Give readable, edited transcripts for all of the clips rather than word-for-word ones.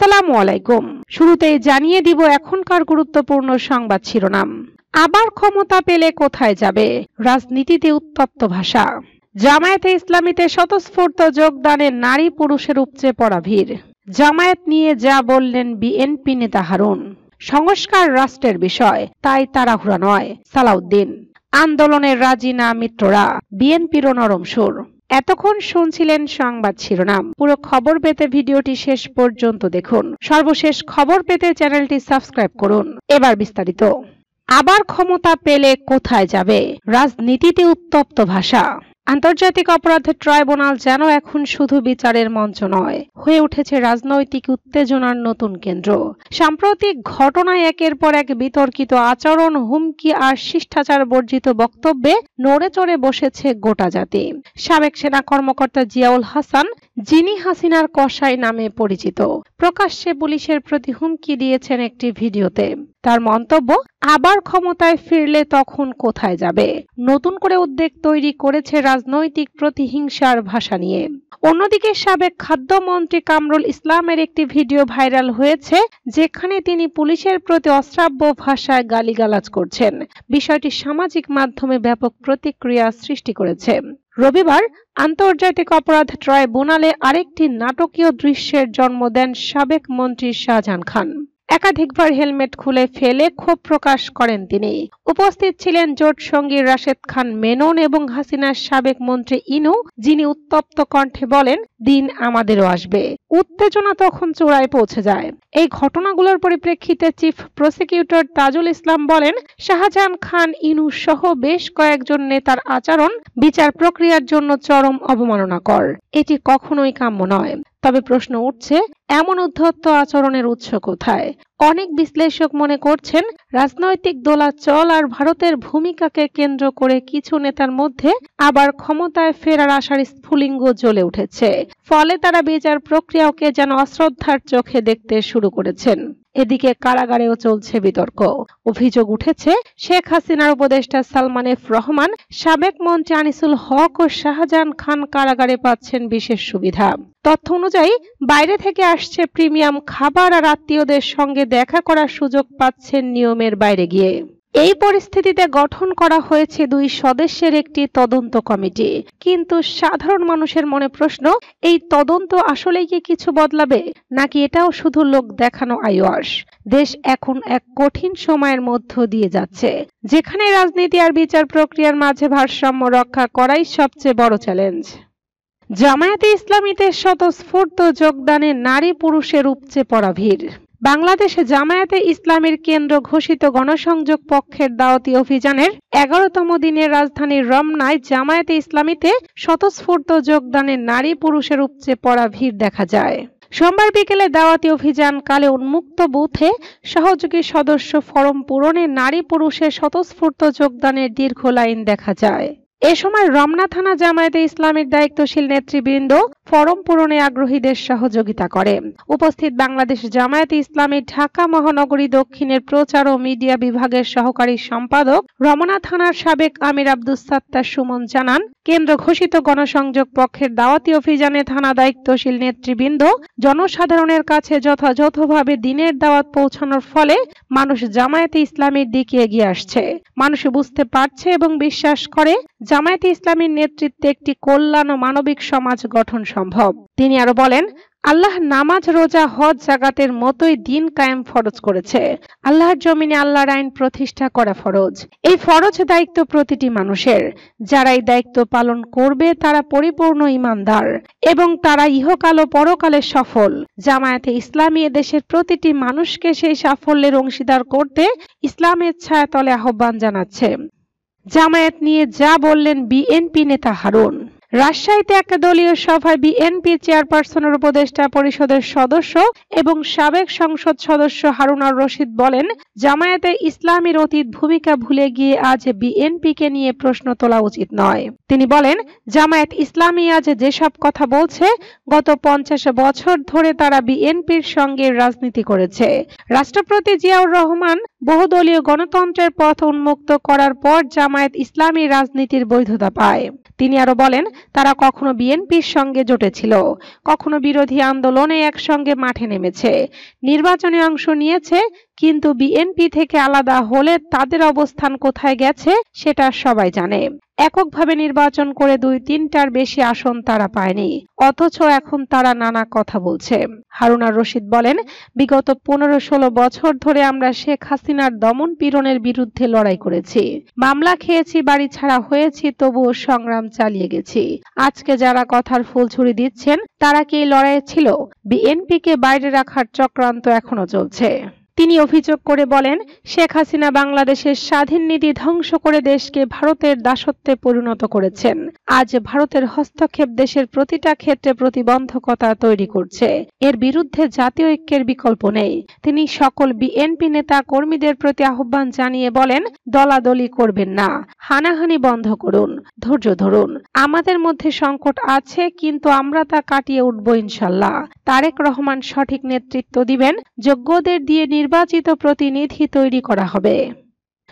আসসালামু আলাইকুম। শুরুতেই জানিয়ে দিব এখনকার গুরুত্বপূর্ণ সংবাদ শিরোনাম। আবার ক্ষমতা পেলে কোথায় যাবে? রাজনীতিতে উত্তপ্ত ভাষা। জামায়াতে ইসলামীতে স্বতঃস্ফূর্ত যোগদানে নারী পুরুষের উপচে পড়া ভিড়। জামায়াত নিয়ে যা বললেন বিএনপি নেতা হারুন। সংস্কার রাষ্ট্রের বিষয়, তাই তাড়াহুড়া নয়। সালাউদ্দিন। আন্দোলনের রাজি না মিত্ররা, বিএনপিরও নরম সুর। এতক্ষণ শুনছিলেন সংবাদ শিরোনাম। পুরো খবর পেতে ভিডিওটি শেষ পর্যন্ত দেখুন। সর্বশেষ খবর পেতে চ্যানেলটি সাবস্ক্রাইব করুন। এবার বিস্তারিত। আবার ক্ষমতা পেলে কোথায় যাবে? রাজনীতিতে উত্তপ্ত ভাষা। আন্তর্জাতিক অপরাধ ট্রাইব্যুনাল যেন এখন শুধু বিচারের মঞ্চ নয়, হয়ে উঠেছে রাজনৈতিক উত্তেজনার নতুন কেন্দ্র। সাম্প্রতিক ঘটনায় একের পর এক বিতর্কিত আচরণ, হুমকি আর শিষ্টাচার বর্জিত বক্তব্যে নড়ে চড়ে বসেছে গোটা জাতি। সাবেক সেনা কর্মকর্তা জিয়াউল হাসান, যিনি হাসিনার কসাই নামে পরিচিত, প্রকাশ্যে পুলিশের প্রতি হুমকি দিয়েছেন একটি ভিডিওতে। তার মন্তব্য, আবার ক্ষমতায় ফিরলে তখন কোথায় যাবে? নতুন করে উদ্বেগ তৈরি করেছে রাজনৈতিক প্রতিহিংসার ভাষা নিয়ে। অন্যদিকে সাবেক খাদ্যমন্ত্রী কামরুল ইসলামের একটি ভিডিও ভাইরাল হয়েছে, যেখানে তিনি পুলিশের প্রতি অশ্রাব্য ভাষায় গালিগালাজ করছেন। বিষয়টি সামাজিক মাধ্যমে ব্যাপক প্রতিক্রিয়া সৃষ্টি করেছে। রবিবার আন্তর্জাতিক অপরাধ ট্রাইব্যুনালে আরেকটি নাটকীয় দৃশ্যের জন্ম দেন সাবেক মন্ত্রী শাহজাহান খান। একাধিকবার হেলমেট খুলে ফেলে ক্ষোভ প্রকাশ করেন তিনি। উপস্থিত ছিলেন জোট সঙ্গী রাশেদ খান মেনন এবং হাসিনার সাবেক মন্ত্রী ইনু, যিনি উত্তপ্ত কণ্ঠে বলেন, দিন আমাদেরও আসবে। উত্তেজনা তখন চূড়ায় পৌঁছে যায়। এই ঘটনাগুলোর পরিপ্রেক্ষিতে চিফ প্রসিকিউটর তাজুল ইসলাম বলেন, শাহজাহান খান, ইনু সহ বেশ কয়েকজন নেতার আচরণ বিচার প্রক্রিয়ার জন্য চরম অবমাননাকর। এটি কখনোই কাম্য নয়। তবে প্রশ্ন উঠছে, এমন উদ্ধত্ত আচরণের উৎস কোথায়? অনেক বিশ্লেষক মনে করছেন, রাজনৈতিক দোলাচল আর ভারতের ভূমিকাকে কেন্দ্র করে কিছু নেতার মধ্যে আবার ক্ষমতায় ফেরার আশার স্ফুলিঙ্গ জ্বলে উঠেছে। ফলে তারা বিচার প্রক্রিয়াকে যেন অশ্রদ্ধার চোখে দেখতে শুরু করেছেন। এদিকে কারাগারেও চলছে বিতর্ক। অভিযোগ উঠেছে, শেখ হাসিনার উপদেষ্টা সালমান এফ রহমান, সাবেক মন্ত্রী আনিসুল হক ও শাহজাহান খান কারাগারে পাচ্ছেন বিশেষ সুবিধা। তথ্য অনুযায়ী বাইরে থেকে আসছে প্রিমিয়াম খাবার আর আত্মীয়দের সঙ্গে দেখা করার সুযোগ পাচ্ছেন নিয়মের বাইরে গিয়ে। এই পরিস্থিতিতে গঠন করা হয়েছে 2 সদস্যের একটি তদন্ত কমিটি। কিন্তু সাধারণ মানুষের মনে প্রশ্ন, এই তদন্ত আসলেই কি কিছু বদলাবে, নাকি এটাও শুধু লোক দেখানো আইওয়াস? দেশ এখন এক কঠিন সময়ের মধ্য দিয়ে যাচ্ছে, যেখানে রাজনীতি আর বিচার প্রক্রিয়ার মাঝে ভারসাম্য রক্ষা করাই সবচেয়ে বড় চ্যালেঞ্জ। জামায়াতে ইসলামীতে স্বতঃস্ফূর্ত যোগদানে নারী পুরুষের উপচে পড়া ভিড়। বাংলাদেশে জামায়াতে ইসলামীর কেন্দ্র ঘোষিত গণসংযোগ পক্ষের দাওয়াতি অভিযানের 11তম দিনের রাজধানীর রমনায় জামায়াতে ইসলামীতে স্বতঃস্ফূর্ত যোগদানে নারী পুরুষের উপচে পড়া ভিড় দেখা যায়। সোমবার বিকেলে দাওয়াতি অভিযান কালে উন্মুক্ত বুথে সহযোগী সদস্য ফরম পূরণে নারী পুরুষের স্বতঃস্ফূর্ত যোগদানের দীর্ঘ লাইন দেখা যায়। এ সময় রমনা থানা জামায়াতে ইসলামীর দায়িত্বশীল নেতৃবৃন্দ ফরম পূরণে আগ্রহীদের সহযোগিতা করে। উপস্থিত বাংলাদেশ জামায়াতে ইসলামী ঢাকা মহানগরী দক্ষিণের প্রচার ও মিডিয়া বিভাগের সহকারী সম্পাদক রমনা থানার সাবেক আমির আব্দুস সাত্তার সুমন জানান, কেন্দ্র ঘোষিত গণসংযোগ পক্ষের দাওয়াতি অভিযানে থানা দায়িত্বশীল নেতৃবৃন্দ জনসাধারণের কাছে যথাযথভাবে দিনের দাওয়াত পৌঁছানোর ফলে মানুষ জামায়াতে ইসলামীর দিকে এগিয়ে আসছে। মানুষ বুঝতে পারছে এবং বিশ্বাস করে জামায়াতে ইসলামীর নেতৃত্বে একটি কল্যাণ ও মানবিক সমাজ গঠন সম্ভব। তিনি আরো বলেন, আল্লাহ নামাজ, রোজা, হজ, যাকাতের মতোই দিন কায়েম ফরজ করেছে। আল্লাহর জমিনে আল্লাহর আইন প্রতিষ্ঠা করা ফরজ। এই ফরজ দায়িত্ব প্রতিটি মানুষের। যারা এই দায়িত্ব পালন করবে তারা পরিপূর্ণ ঈমানদার এবং তারা ইহকাল ও পরকালে সফল। জামায়াতে ইসলামী দেশের প্রতিটি মানুষকে সেই সাফল্যের অংশীদার করতে ইসলামের ছায়াতলে আহ্বান জানাচ্ছে। জামায়াত নিয়ে যা বললেন বিএনপি নেতা হারুন। রাজশাহীতে এক দলীয় সভায় বিএনপি চেয়ারপারসনের উপদেষ্টা পরিষদের সদস্য এবং সাবেক সংসদ সদস্য হারুন আর রশিদ বলেন, জামায়াতে ইসলামীর অতীত ভূমিকা ভুলে গিয়ে আজ বিএনপিকে নিয়ে প্রশ্ন তোলা উচিত নয়। তিনি বলেন, জামায়াত ইসলামী আজ যেসব কথা বলছে, গত 50 বছর ধরে তারা বিএনপির সঙ্গে রাজনীতি করেছে। রাষ্ট্রপতি জিয়াউর রহমান বহুদলীয় গণতন্ত্রের পথ উন্মুক্ত করার পর জামায়াত ইসলামী রাজনীতির বৈধতা পায়। তিনি আরো বলেন, তারা কখনো বিএনপির সঙ্গে জোটেছিল, কখনো বিরোধী আন্দোলনে একসঙ্গে মাঠে নেমেছে, নির্বাচনে অংশ নিয়েছে, কিন্তু বিএনপি থেকে আলাদা হলে তাদের অবস্থান কোথায় গেছে সেটা সবাই জানে। এককভাবে নির্বাচন করে ২-৩টার বেশি আসন তারা পায়নি, অথচ এখন তারা নানা কথা বলছে। হারুনার রশিদ বলেন, বিগত ১৫-১৬ বছর ধরে আমরা শেখ হাসিনার দমন পীড়নের বিরুদ্ধে লড়াই করেছি, মামলা খেয়েছি, বাড়ি ছাড়া হয়েছি, তবুও সংগ্রাম চালিয়ে গেছি। আজকে যারা কথার ফুলঝুরি দিচ্ছেন তারা কি এই লড়াইয়ে ছিল? বিএনপিকে বাইরে রাখার চক্রান্ত এখনো চলছে। তিনি অভিযোগ করে বলেন, শেখ হাসিনা বাংলাদেশের স্বাধীন নীতি ধ্বংস করে দেশকে ভারতের দাসত্বে পরিণত করেছেন। আজ ভারতের হস্তক্ষেপ দেশের প্রতিটা ক্ষেত্রে প্রতিবন্ধকতা তৈরি করছে। এর বিরুদ্ধে জাতীয় ঐক্যের বিকল্প নেই। তিনি সকল বিএনপি নেতা কর্মীদের প্রতি আহ্বান জানিয়ে বলেন, দলাদলি করবেন না, হানাহানি বন্ধ করুন, ধৈর্য ধরুন। আমাদের মধ্যে সংকট আছে, কিন্তু আমরা তা কাটিয়ে উঠব ইনশাল্লাহ। তারেক রহমান সঠিক নেতৃত্ব দিবেন, যোগ্যদের দিয়ে নির্বাচিত প্রতিনিধি তৈরি করা হবে।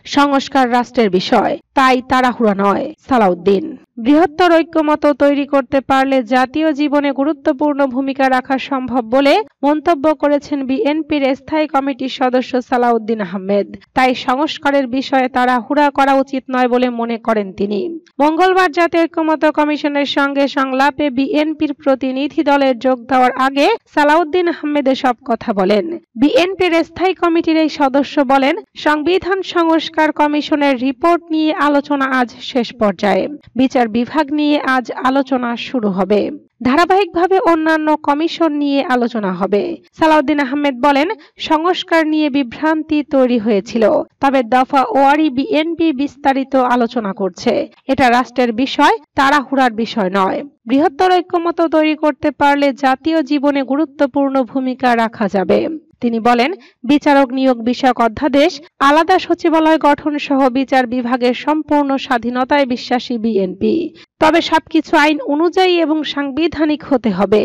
সংস্কার রাষ্ট্রের বিষয়, তাই তাড়াহুড়া নয়। সালাউদ্দিন, বৃহত্তর ঐক্যমত তৈরি করতে পারলে জাতীয় জীবনে গুরুত্বপূর্ণ ভূমিকা রাখা সম্ভব বলে মন্তব্য করেছেন বিএনপির স্থায়ী কমিটির সদস্য সালাউদ্দিন আহমেদ। তাই সংস্কারের বিষয়ে তাড়াহুড়া করা উচিত নয় বলে মনে করেন তিনি। মঙ্গলবার জাতীয় ঐক্যমত কমিশনের সঙ্গে সংলাপে বিএনপির প্রতিনিধি দলের যোগ দেওয়ার আগে সালাউদ্দিন আহমেদ এসব কথা বলেন। বিএনপির স্থায়ী কমিটির এই সদস্য বলেন, সংবিধান সংস্কার কমিশনের রিপোর্ট নিয়ে আলোচনা আজ শেষ পর্যায়ে, বিচার বিভাগ নিয়ে আজ আলোচনা শুরু হবে, ধারাবাহিকভাবে অন্যান্য কমিশন নিয়ে আলোচনা হবে। সালাউদ্দিন আহমেদ বলেন, সংস্কার নিয়ে বিভ্রান্তি তৈরি হয়েছিল, তবে দফা ওয়ারি বিএনপি বিস্তারিত আলোচনা করছে। এটা রাষ্ট্রের বিষয়, তাড়াহুড়ার বিষয় নয়। বৃহত্তর ঐক্যমত তৈরি করতে পারলে জাতীয় জীবনে গুরুত্বপূর্ণ ভূমিকা রাখা যাবে। তিনি বলেন, বিচারক নিয়োগ বিষয়ক অধ্যাদেশ, আলাদা সচিবালয় গঠন সহ বিচার বিভাগের সম্পূর্ণ স্বাধীনতায় বিশ্বাসী বিএনপি, তবে সবকিছু আইন অনুযায়ী এবং সাংবিধানিক হতে হবে।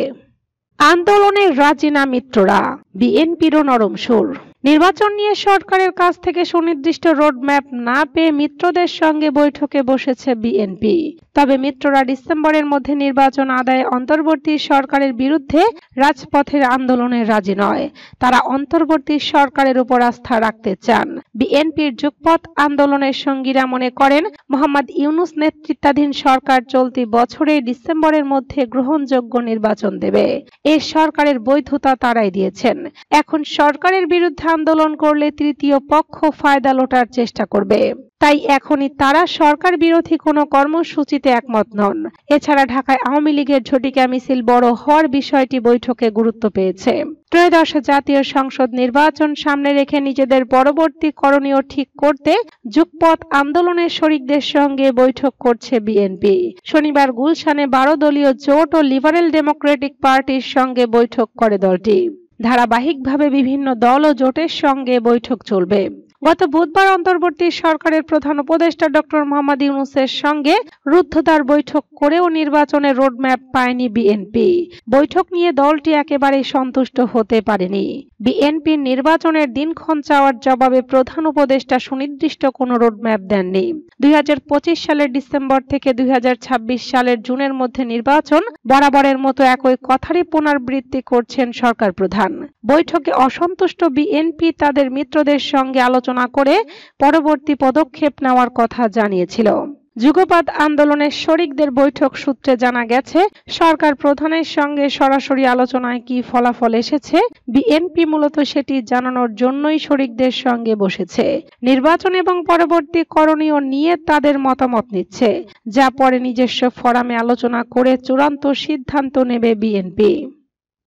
আন্দোলনে রাজি না মিত্ররা, বিএনপিরও নরম সুর। নির্বাচন নিয়ে সরকারের কাছ থেকে সুনির্দিষ্ট রোডম্যাপ না পেয়ে মিত্রদের সঙ্গে বৈঠকে বসেছে বিএনপি। তবে মিত্ররা ডিসেম্বরের মধ্যে নির্বাচন আদায়ে অন্তর্বর্তী সরকারের বিরুদ্ধে রাজপথের আন্দোলনে রাজি নয়। তারা অন্তর্বর্তী সরকারের উপর আস্থা রাখতে চান। বিএনপির যুগপৎ আন্দোলনের সঙ্গীরা মনে করেন, মোহাম্মদ ইউনূস নেতৃত্বাধীন সরকার চলতি বছরে ডিসেম্বরের মধ্যে গ্রহণযোগ্য নির্বাচন দেবে। এই সরকারের বৈধতা তারাই দিয়েছেন। এখন সরকারের বিরুদ্ধে আন্দোলন করলে তৃতীয় পক্ষ ফায়দা লোটার চেষ্টা করবে। তাই এখনই তারা সরকার বিরোধী কোনো কর্মসূচিতে একমত নন। এছাড়া ঢাকায় আওয়ামী লীগের ঝটিকা মিছিল বড় হওয়ার বিষয়টি বৈঠকে গুরুত্ব পেয়েছে। ত্রয়োদশ জাতীয় সংসদ নির্বাচন সামনে রেখে নিজেদের পরবর্তী করণীয় ঠিক করতে যুগপৎ আন্দোলনের শরিকদের সঙ্গে বৈঠক করছে বিএনপি। শনিবার গুলশানে 12 দলীয় জোট ও লিবারেল ডেমোক্রেটিক পার্টির সঙ্গে বৈঠক করে দলটি। ধারাবাহিকভাবে বিভিন্ন দল ও জোটের সঙ্গে বৈঠক চলবে। গত বুধবার অন্তর্বর্তী সরকারের প্রধান উপদেষ্টা ডক্টর মোহাম্মদ ইউনূসের সঙ্গে রুদ্ধদ্বার বৈঠক করেও নির্বাচনের রোডম্যাপ পায়নি বিএনপি। বৈঠক নিয়ে দলটি একেবারেই সন্তুষ্ট হতে পারেনি। বিএনপির নির্বাচনের দিনক্ষণ চাওয়ার জবাবে প্রধান উপদেষ্টা সুনির্দিষ্ট কোনো রোডম্যাপ দেননি। 2025 সালের ডিসেম্বর থেকে 2026 সালের জুনের মধ্যে নির্বাচন, বরাবরের মতো একই কথারই পুনরাবৃত্তি করছেন সরকার প্রধান। বৈঠকে অসন্তুষ্ট বিএনপি তাদের মিত্রদের সঙ্গে আলোচনা করে পরবর্তী পদক্ষেপ নেওয়ার কথা জানিয়েছিল। যুগপৎ আন্দোলনের শরিকদের বৈঠক সূত্রে জানা গেছে, সরকার প্রধানের সঙ্গে সরাসরি আলোচনায় কি ফলাফল এসেছে বিএনপি মূলত সেটি জানানোর জন্যই শরিকদের সঙ্গে বসেছে। নির্বাচন এবং পরবর্তী করণীয় নিয়ে তাদের মতামত নিচ্ছে, যা পরে নিজস্ব ফোরামে আলোচনা করে চূড়ান্ত সিদ্ধান্ত নেবে বিএনপি।